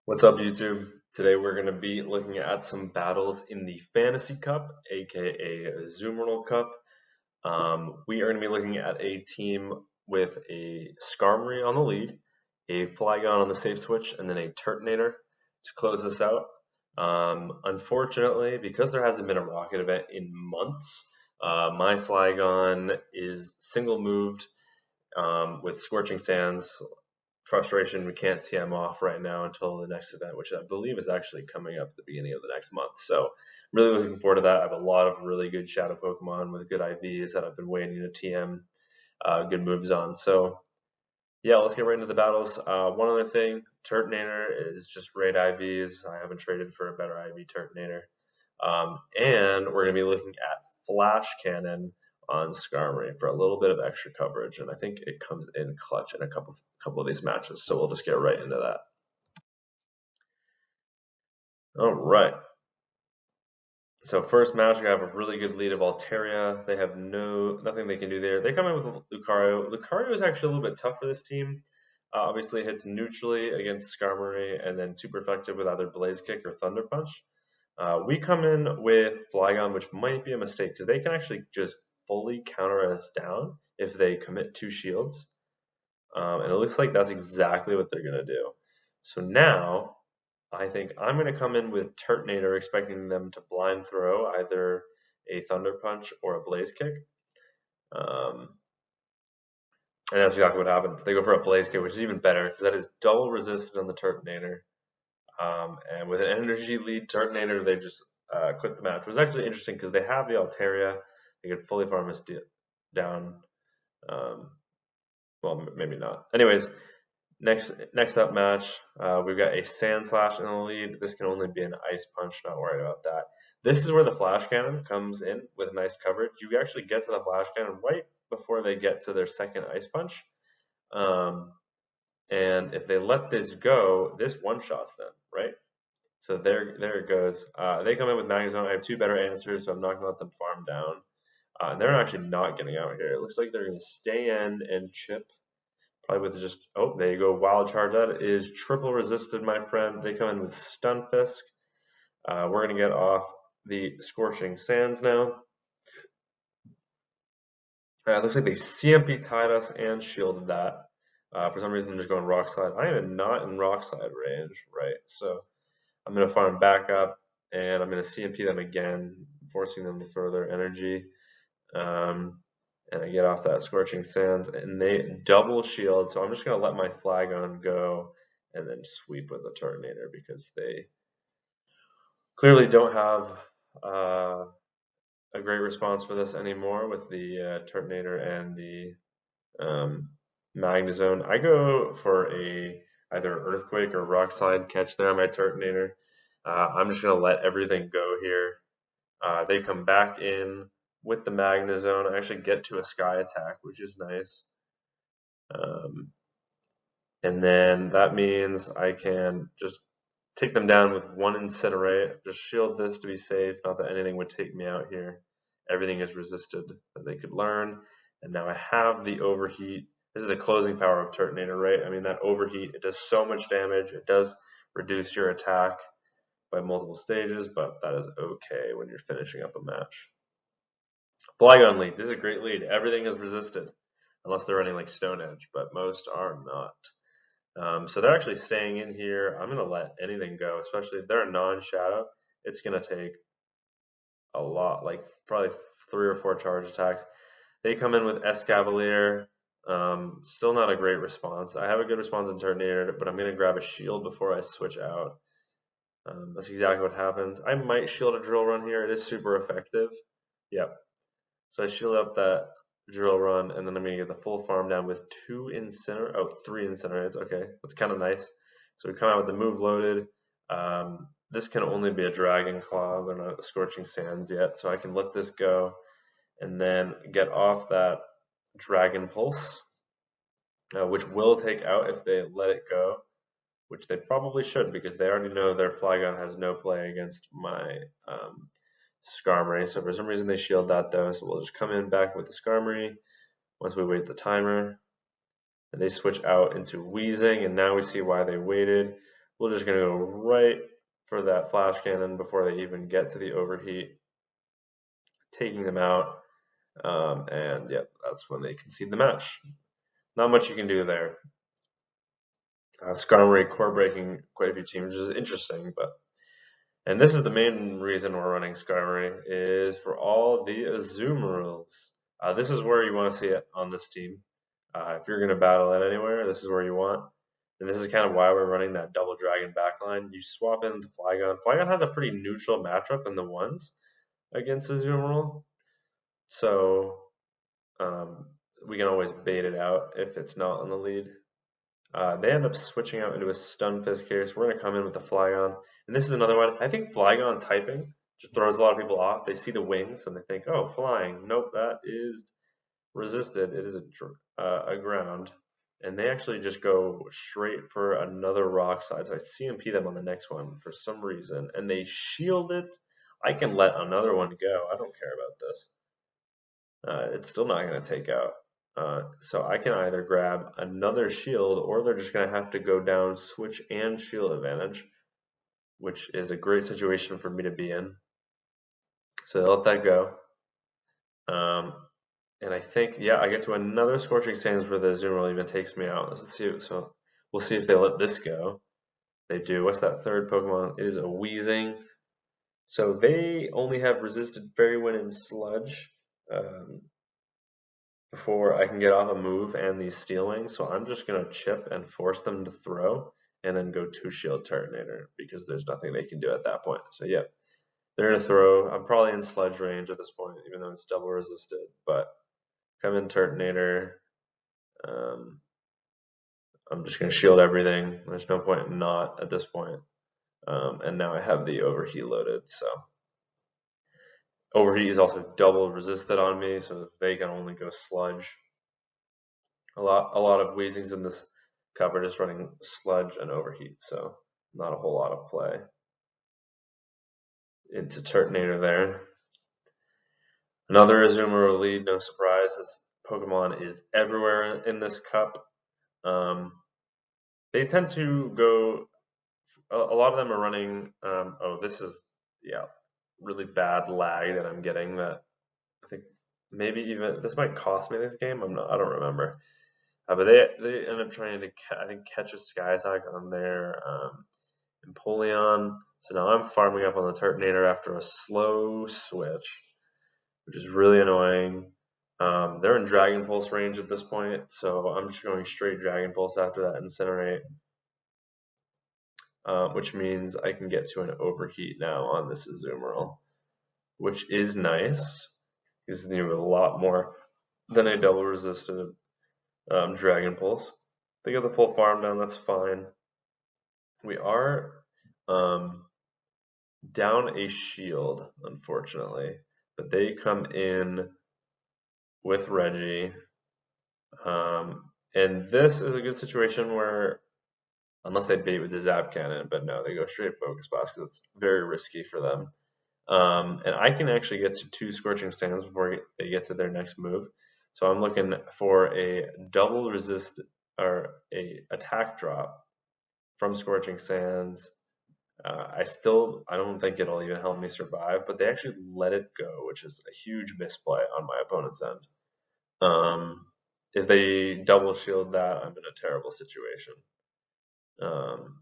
What's up, YouTube? Today we're going to be looking at some battles in the Fantasy Cup, aka Zoomerl Cup. We are going to be looking at a team with a Skarmory on the lead, a Flygon on the safe switch, and then a Turtonator to close this out. Unfortunately, because there hasn't been a Rocket event in months, my Flygon is single moved with Scorching Sands. Frustration, we can't TM off right now until the next event, which I believe is actually coming up at the beginning of the next month. So I'm really looking forward to that. I have a lot of really good Shadow Pokemon with good IVs that I've been waiting to TM good moves on. So yeah, let's get right into the battles. One other thing, Turtonator is just raid IVs. I haven't traded for a better IV Turtonator. And we're going to be looking at Flash Cannon on Skarmory for a little bit of extra coverage, and I think it comes in clutch in a couple of these matches, so we'll just get right into that. All right. So first match, we have a really good lead of Altaria. They have nothing they can do there. They come in with Lucario. Lucario is actually a little bit tough for this team. Obviously, it hits neutrally against Skarmory, and then super effective with either Blaze Kick or Thunder Punch. We come in with Flygon, which might be a mistake because they can actually just fully counter us down if they commit 2 shields. And it looks like that's exactly what they're going to do. So now I think I'm going to come in with Turtonator, expecting them to blind throw either a Thunder Punch or a Blaze Kick. And that's exactly what happens. They go for a Blaze Kick, which is even better because that is double resisted on the Turtonator. And with an energy lead Turtonator, they just quit the match. It was actually interesting because they have the Altaria. They could fully farm us down. Well, maybe not. Anyways, next up match, we've got a Sand Slash in the lead. This can only be an Ice Punch, not worried about that. This is where the Flash Cannon comes in with nice coverage. You actually get to the Flash Cannon right before they get to their second Ice Punch. And if they let this go, this one-shots them, right? So there it goes. They come in with Magnezone. I have 2 better answers, so I'm not going to let them farm down. And they're actually not getting out here. It looks like they're going to stay in and chip. Probably with just, oh, there you go, Wild Charge. That is triple resisted, my friend. They come in with Stunfisk. We're going to get off the Scorching Sands now. It looks like they CMP tied us and shielded that. For some reason, they're just going Rock Slide. I am not in Rock Slide range, right? So I'm going to farm back up, and I'm going to CMP them again, forcing them to throw their energy. And I get off that Scorching Sands, and they double shield, so I'm just going to let my Flygon go and then sweep with the Turtonator because they clearly don't have a great response for this anymore with the Turtonator and the Magnezone. I go for either Earthquake or Rock Slide catch there on my Turtonator. I'm just going to let everything go here. They come back in with the Magnezone. I actually get to a Sky Attack, which is nice. And then that means I can just take them down with 1 Incinerate, just shield this to be safe, not that anything would take me out here. Everything is resisted that they could learn. And now I have the Overheat. This is the closing power of Turtonator, right? I mean, that Overheat, it does so much damage. It does reduce your attack by multiple stages, but that is okay when you're finishing up a match. Flygon lead. This is a great lead. Everything is resisted, unless they're running like Stone Edge, but most are not. So they're actually staying in here. I'm going to let anything go, especially if they're a non-shadow. It's going to take a lot, like probably 3 or 4 charge attacks. They come in with Escavalier. Still not a great response. I have a good response in Turtonator, but I'm going to grab a shield before I switch out. That's exactly what happens. I might shield a Drill Run here. It is super effective. Yep. So I shield up that Drill Run, and then I'm going to get the full farm down with 3 Incinerates. Okay, that's kind of nice. So we come out with the move loaded. This can only be a Dragon Claw. They're not Scorching Sands yet, so I can let this go and then get off that Dragon Pulse, which will take out if they let it go, which they probably should because they already know their Flygon has no play against my Skarmory. So for some reason they shield that though, so we'll just come in back with the Skarmory once we wait the timer. And they switch out into Wheezing, and now we see why they waited. we're just going to go right for that flash cannon before they even get to the overheat, taking them out. And yep, that's when they concede the match. Not much you can do there. Skarmory core breaking quite a few teams, which is interesting, and this is the main reason we're running Skarmory, is for all the Azumarill. This is where you want to see it on this team. If you're going to battle it anywhere, this is where you want. And this is kind of why we're running that double dragon backline. You swap in the Flygon. Flygon has a pretty neutral matchup in the ones against Azumarill. So we can always bait it out if it's not on the lead. They end up switching out into a Stunfisk here, so we're going to come in with the Flygon. And this is another one. I think Flygon typing just throws a lot of people off. They see the wings and they think, oh, flying. Nope, that is resisted. It is a ground. And they actually just go straight for another rock slide. So I CMP them on the next one for some reason. And they shield it. I can let another one go. I don't care about this. It's still not going to take out. So I can either grab another shield, or they're just going to have to go down switch and shield advantage, which is a great situation for me to be in. So they let that go. And I think, yeah, I get to another Scorching Sands where the Azumarill even takes me out. Let's see. So we'll see if they let this go. They do. What's that third Pokemon? It is a Weezing. So they only have resisted Fairy Wind and Sludge. Before I can get off a move and these Steel Wings, so I'm just going to chip and force them to throw, and then go 2-Shield Turtonator, because there's nothing they can do at that point. So yeah, they're going to throw. I'm probably in Sludge range at this point, even though it's double resisted, but come in Turtonator. I'm just going to shield everything. There's no point in not at this point. And now I have the Overheat loaded, so Overheat is also double resisted on me, so they can only go Sludge. A lot of Weezings in this cup are just running Sludge and Overheat, so not a whole lot of play into Turtonator there. Another Azumarill lead, no surprise. This Pokemon is everywhere in this cup. They tend to go. A lot of them are running. Oh, this is really bad lag that I'm getting. That I think maybe even this might cost me this game. I don't remember. But they end up trying to I think catch a Sky Attack on their Empoleon. So now I'm farming up on the Turtonator after a slow switch, which is really annoying. They're in Dragon Pulse range at this point, so I'm just going straight Dragon Pulse after that Incinerate, which means I can get to an Overheat now on this Azumarill, which is nice. This is a lot more than a double resisted Dragon Pulse. They get the full farm down, that's fine. We are down a shield, unfortunately, but they come in with Reggie. And this is a good situation where, unless they bait with the Zap Cannon, but no, they go straight Focus Blast because it's very risky for them. And I can actually get to 2 Scorching Sands before they get to their next move. So I'm looking for a double resist or a attack drop from Scorching Sands. I don't think it'll even help me survive, but they actually let it go, which is a huge misplay on my opponent's end. If they double shield that, I'm in a terrible situation.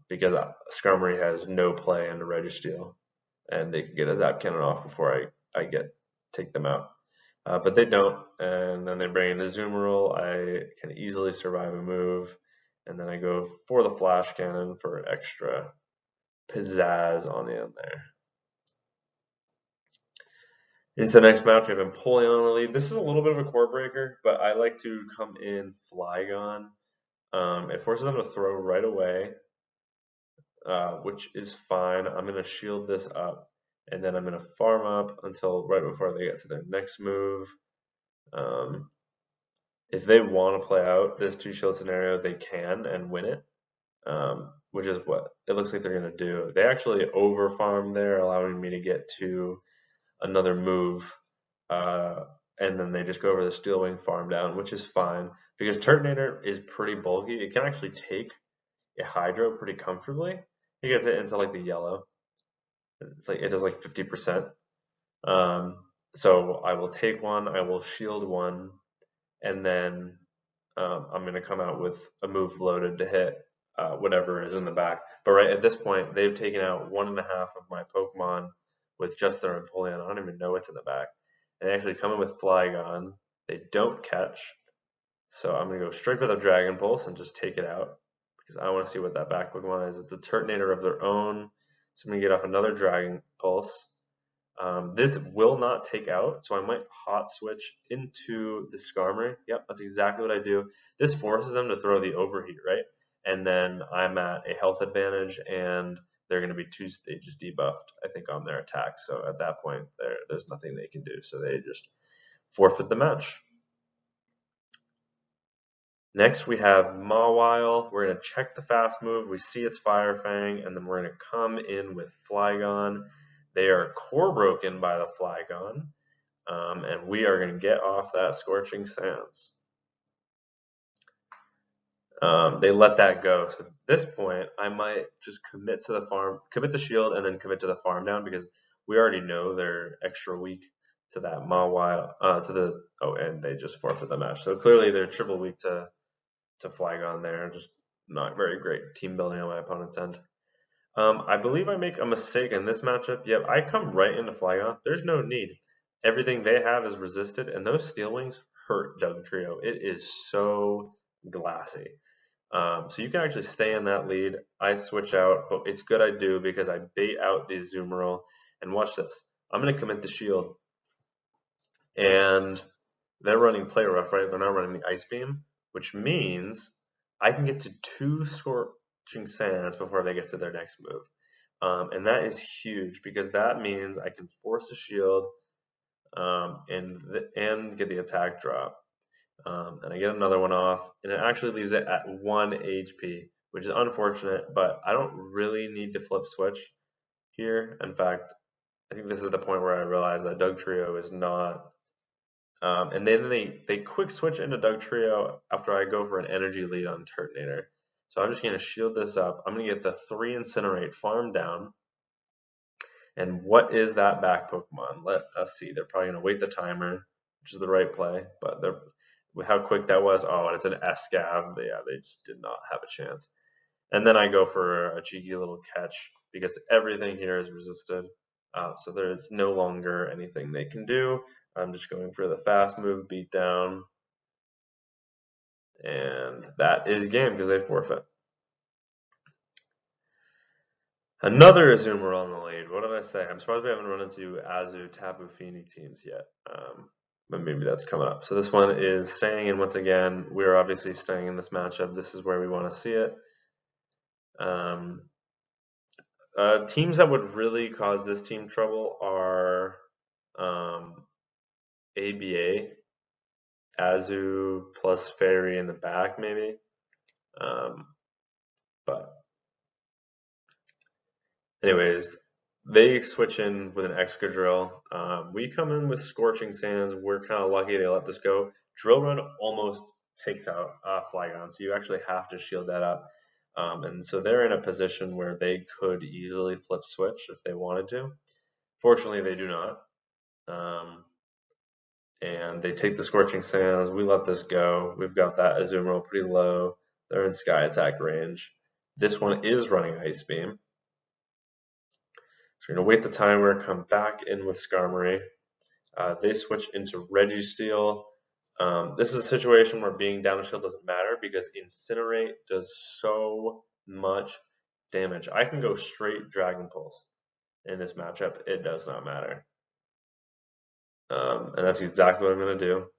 Because Skarmory has no play into Registeel, and they can get a Zap Cannon off before I take them out. But they don't, and then they bring in the Azumarill. I can easily survive a move, and then I go for the Flash Cannon for extra pizzazz on the end there. Into the next match, we have Empoleon on the lead. This is a little bit of a core breaker, but I like to come in Flygon. It forces them to throw right away, which is fine. I'm going to shield this up, and then I'm going to farm up until right before they get to their next move. If they want to play out this 2-shield scenario, they can and win it, which is what it looks like they're going to do. They actually over farm there, allowing me to get to another move, and then they just go over the Steel Wing farm down, which is fine because Turtonator is pretty bulky. It can actually take a Hydro pretty comfortably, he gets it into like the yellow. It's like it does like 50%. Um, so I will take one, I will shield one, and then I'm going to come out with a move loaded to hit whatever is in the back. But right at this point, they've taken out 1.5 of my Pokemon with just their Empoleon. I don't even know what's in the back. And they actually come in with Flygon. They don't catch. So I'm going to go straight for the Dragon Pulse and just take it out because I want to see what that back Pokemon is. It's a Turtonator of their own. So I'm going to get off another Dragon Pulse. This will not take out, so I might hot switch into the Skarmory. Yep, that's exactly what I do. This forces them to throw the overheat, right? And then I'm at a health advantage, and they're going to be 2 stages debuffed, I think, on their attack. So at that point, there's nothing they can do. So they just forfeit the match. Next, we have Mawile. We're going to check the fast move. We see it's Fire Fang, and then we're going to come in with Flygon. They are core broken by the Flygon, and we are going to get off that Scorching Sands. They let that go. So at this point, I might just commit to the farm, commit the shield, and then commit to the farm down because we already know they're extra weak to that Mawile, and they just forfeit the match. So clearly they're triple weak to Flygon there. Just not very great team building on my opponent's end. I believe I make a mistake in this matchup. Yep, I come right into Flygon. There's no need. Everything they have is resisted, and those Steel Wings hurt Dugtrio. It is so glassy. So you can actually stay in that lead. I switch out, but it's good I do because I bait out the Azumarill. And watch this. I'm going to commit the shield. And they're running Play Rough, right? They're not running the Ice Beam, which means I can get to 2 Scorching Sands before they get to their next move. And that is huge because that means I can force a shield and get the attack drop. And I get another one off, and it actually leaves it at 1 HP, which is unfortunate, but I don't really need to flip switch here. In fact, I think this is the point where I realize that Dugtrio is not. And then they quick switch into Dugtrio after I go for an energy lead on Turtonator. So I'm just going to shield this up. I'm going to get the 3 Incinerate farm down. And what is that back Pokemon? Let us see. They're probably going to wait the timer, which is the right play. But with how quick that was, oh, and it's an Escav. Yeah, they just did not have a chance. And then I go for a cheeky little catch because everything here is resisted. So there's no longer anything they can do. I'm just going for the fast move, beat down. And that is game because they forfeit. Another Azumarill on the lead. What did I say? I'm surprised we haven't run into Azu Tapu Fini teams yet. But maybe that's coming up. So this one is staying in once again. We're obviously staying in this matchup. This is where we want to see it. Teams that would really cause this team trouble are ABA, Azu plus Fairy in the back, maybe. But anyways, they switch in with an Excadrill. We come in with Scorching Sands. We're kind of lucky they let this go. Drill Run almost takes out Flygon, so you actually have to shield that up. And so they're in a position where they could easily flip switch if they wanted to. Fortunately, they do not. And they take the Scorching Sands. We let this go. We've got that Azumarill pretty low. They're in Sky Attack range. This one is running Ice Beam. So we're going to wait the timer, come back in with Skarmory. They switch into Registeel. This is a situation where being down a shield doesn't matter because Incinerate does so much damage. I can go straight Dragon Pulse in this matchup. It does not matter. And that's exactly what I'm going to do.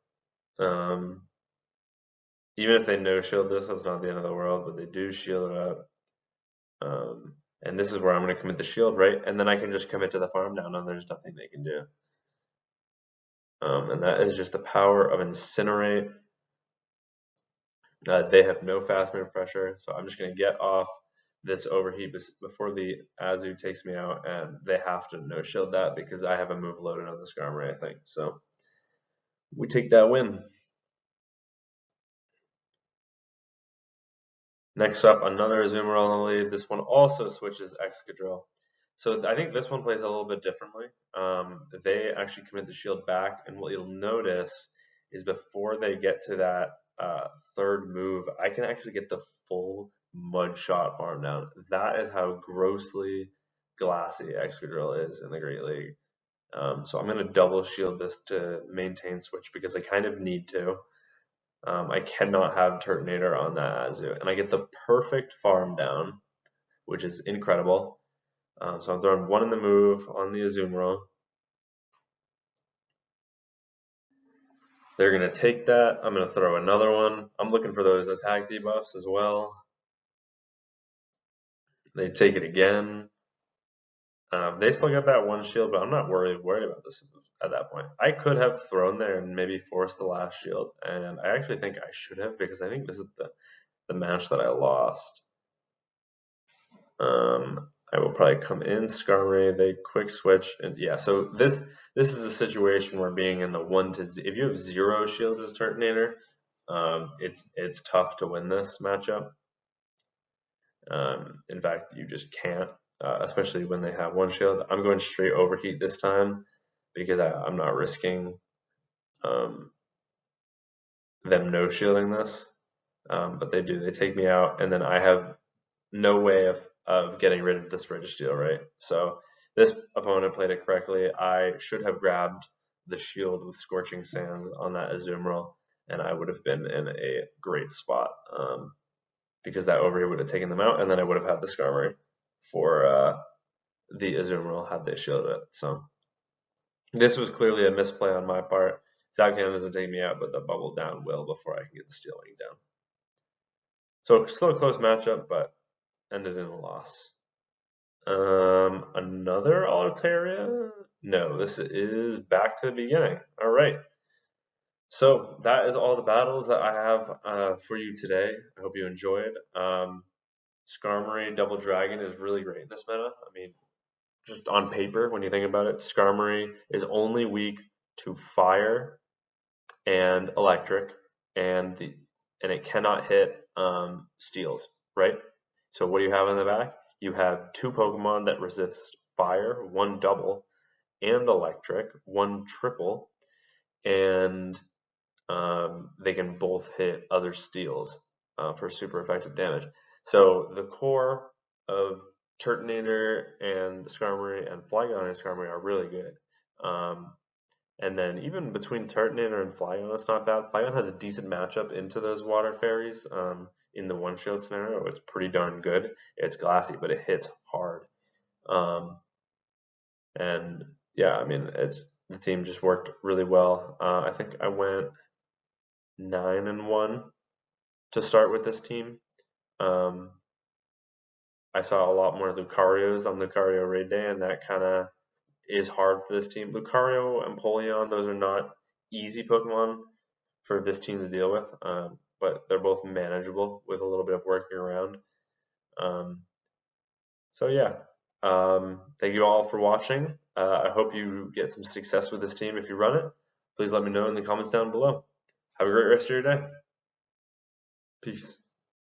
Even if they no shield this, that's not the end of the world, but they do shield it up. And this is where I'm going to commit the shield, right? And then I can just commit to the farm down, and there's nothing they can do. And that is just the power of Incinerate. They have no fast move pressure, so I'm just going to get off this overheat before the Azu takes me out, and they have to no shield that because I have a move loaded on the Skarmory, I think. So we take that win. Next up, another Azumarill in the lead. This one also switches Excadrill. So I think this one plays a little bit differently. They actually commit the shield back, and what you'll notice is before they get to that third move, I can actually get the full Mud Shot farm down. That is how grossly glassy Excadrill is in the Great League. So I'm going to double shield this to maintain switch because I kind of need to. I cannot have Turtonator on that Azu, and I get the perfect farm down, which is incredible. So I'm throwing one in the move on the Azumarill. They're going to take that. I'm going to throw another one. I'm looking for those attack debuffs as well. They take it again. They still get that one shield, but I'm not worried about this at that point. I could have thrown there and maybe forced the last shield, and I actually think I should have because I think this is the match that I lost. I will probably come in Skarmory, they quick switch, and yeah, so this is a situation where being in the 1 to if you have 0 shields as Turtonator, it's tough to win this matchup. In fact, you just can't, especially when they have 1 shield. I'm going straight overheat this time because I'm not risking them no shielding this, but they do. They take me out, and then I have no way of getting rid of this Registeel, right? So this opponent played it correctly. I should have grabbed the shield with Scorching Sands on that Azumarill, and I would have been in a great spot because that overheat would have taken them out, and then I would have had the Skarmory for the Azumarill had they shielded it. So this was clearly a misplay on my part. Cannon doesn't take me out, but the bubble down will before I can get the Steel Wing down. So still a close matchup, but ended in a loss. Another Altaria? No, this is back to the beginning. All right. So that is all the battles that I have for you today. I hope you enjoyed. Skarmory Double Dragon is really great in this meta. I mean, just on paper, when you think about it, Skarmory is only weak to fire and electric, and it cannot hit steels, right? So what do you have in the back? You have 2 Pokemon that resist fire, 1 double, and electric, 1 triple, and they can both hit other steels for super effective damage. So the core of Turtonator and Skarmory and Flygon and Skarmory are really good. And then even between Turtonator and Flygon, it's not bad. Flygon has a decent matchup into those Water Fairies. In the 1 shield scenario, it's pretty darn good. It's glassy, but it hits hard. And yeah, I mean, the team just worked really well. I think I went 9-1 to start with this team. I saw a lot more Lucarios on Lucario raid day, and that kind of is hard for this team. Lucario and Polion, those are not easy Pokemon for this team to deal with, but they're both manageable with a little bit of working around. So yeah, thank you all for watching. I hope you get some success with this team if you run it. Please let me know in the comments down below. Have a great rest of your day. Peace.